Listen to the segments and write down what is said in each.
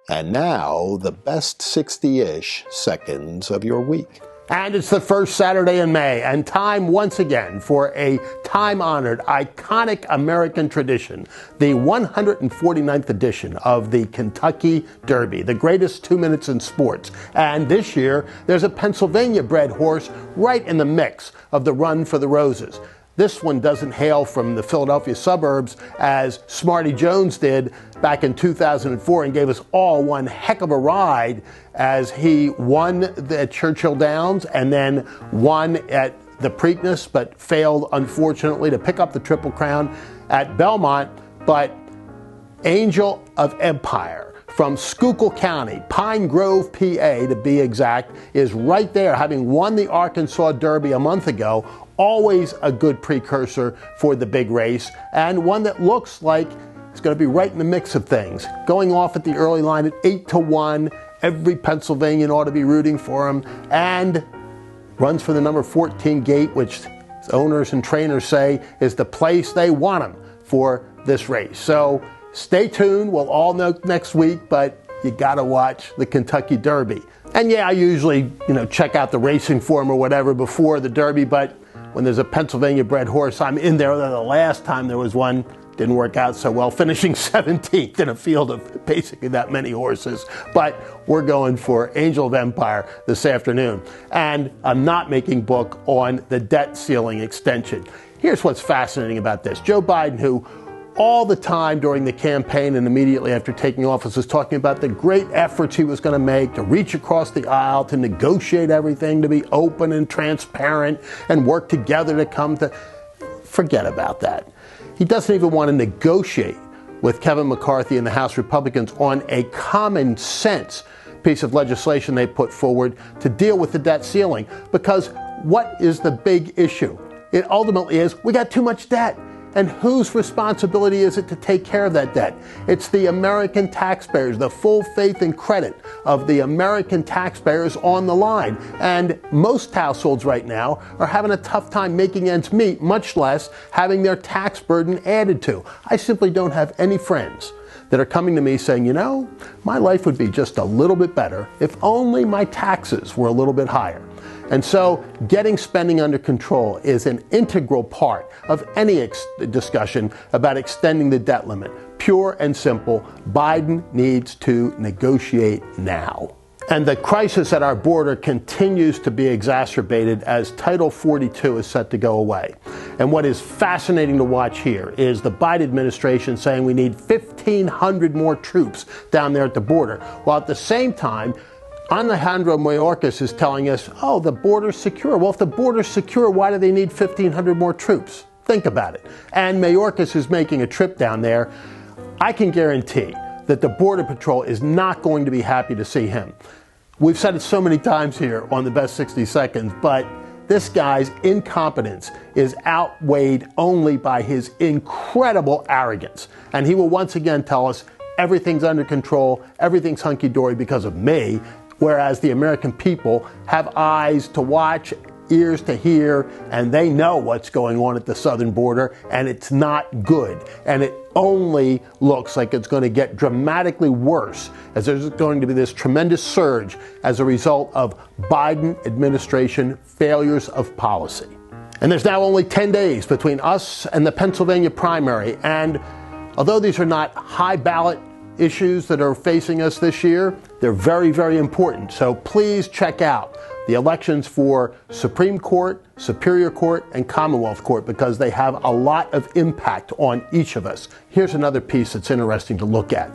And now, the best 60-ish seconds of your week. And it's the first Saturday in May, and time once again for a time-honored, iconic American tradition, the 149th edition of the Kentucky Derby, the greatest 2 minutes in sports. And this year, there's a Pennsylvania-bred horse right in the mix of the Run for the Roses. This one doesn't hail from the Philadelphia suburbs as Smarty Jones did back in 2004 and gave us all one heck of a ride as he won at Churchill Downs and then won at the Preakness, but failed, unfortunately, to pick up the Triple Crown at Belmont. But Angel of Empire from Schuylkill County, Pine Grove, PA to be exact, is right there, having won the Arkansas Derby a month ago. Always a good precursor for the big race, and one that looks like it's going to be right in the mix of things. Going off at the early line at 8-1, every Pennsylvanian ought to be rooting for him, and runs for the number 14 gate, which owners and trainers say is the place they want him for this race. So stay tuned. We'll all know next week, but you got to watch the Kentucky Derby. And yeah, I usually, check out the racing form or whatever before the Derby, but when there's a Pennsylvania-bred horse, I'm in there. The last time there was one, didn't work out so well, finishing 17th in a field of basically that many horses. But we're going for Angel of Empire this afternoon. And I'm not making book on the debt ceiling extension. Here's what's fascinating about this. Joe Biden, who all the time during the campaign and immediately after taking office was talking about the great efforts he was going to make to reach across the aisle, to negotiate everything, to be open and transparent and work together to come to... Forget about that. He doesn't even want to negotiate with Kevin McCarthy and the House Republicans on a common sense piece of legislation they put forward to deal with the debt ceiling. Because what is the big issue? It ultimately is, we got too much debt. And whose responsibility is it to take care of that debt? It's the American taxpayers, the full faith and credit of the American taxpayers on the line. And most households right now are having a tough time making ends meet, much less having their tax burden added to. I simply don't have any friends that are coming to me saying, my life would be just a little bit better if only my taxes were a little bit higher. And so getting spending under control is an integral part of any discussion about extending the debt limit. Pure and simple, Biden needs to negotiate now. And the crisis at our border continues to be exacerbated as Title 42 is set to go away. And what is fascinating to watch here is the Biden administration saying we need 1,500 more troops down there at the border, while at the same time, Alejandro Mayorkas is telling us, the border's secure. Well, if the border's secure, why do they need 1,500 more troops? Think about it. And Mayorkas is making a trip down there. I can guarantee that the Border Patrol is not going to be happy to see him. We've said it so many times here on the best 60 seconds, but this guy's incompetence is outweighed only by his incredible arrogance. And he will once again tell us everything's under control, everything's hunky-dory because of me, whereas the American people have eyes to watch, ears to hear, and they know what's going on at the southern border, and it's not good. And it only looks like it's going to get dramatically worse as there's going to be this tremendous surge as a result of Biden administration failures of policy. And there's now only 10 days between us and the Pennsylvania primary, and although these are not high ballot issues that are facing us this year, they're very, very important. So please check out the elections for Supreme Court, Superior Court, and Commonwealth Court because they have a lot of impact on each of us. Here's another piece that's interesting to look at.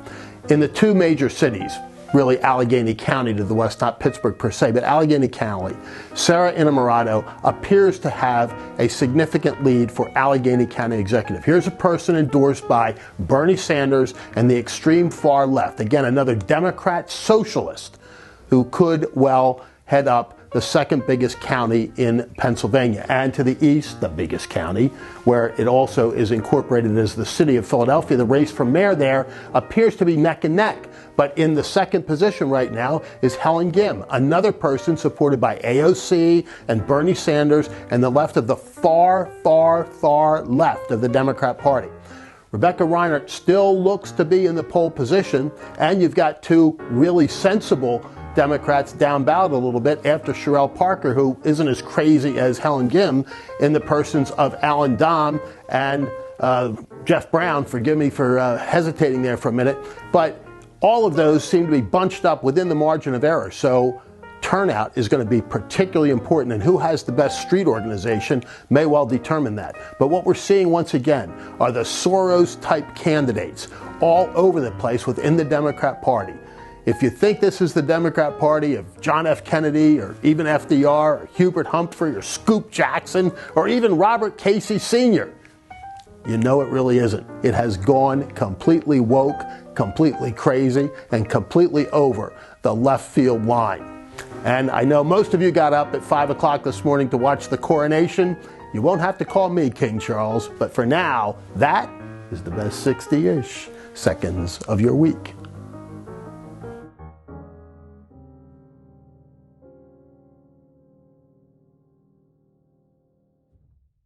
In the two major cities, really Allegheny County to the west, not Pittsburgh per se, but Allegheny County, Sarah Innamorato appears to have a significant lead for Allegheny County Executive. Here's a person endorsed by Bernie Sanders and the extreme far left. Again, another Democrat socialist who could well head up the second biggest county in Pennsylvania, and to the east, the biggest county, where it also is incorporated as the city of Philadelphia. The race for mayor there appears to be neck and neck. But in the second position right now is Helen Gim, another person supported by AOC and Bernie Sanders and the left of the far, far, far left of the Democrat Party. Rebecca Reinert still looks to be in the pole position, and you've got two really sensible Democrats down ballot a little bit after Sherelle Parker, who isn't as crazy as Helen Gim, in the persons of Alan Dom and Jeff Brown. Forgive me for hesitating there for a minute, but all of those seem to be bunched up within the margin of error. So turnout is going to be particularly important, and who has the best street organization may well determine that. But what we're seeing once again are the Soros-type candidates all over the place within the Democrat Party. If you think this is the Democrat Party of John F. Kennedy or even FDR or Hubert Humphrey or Scoop Jackson or even Robert Casey Sr., you know it really isn't. It has gone completely woke, completely crazy, and completely over the left field line. And I know most of you got up at 5 o'clock this morning to watch the coronation. You won't have to call me King Charles, but for now, that is the best 60-ish seconds of your week.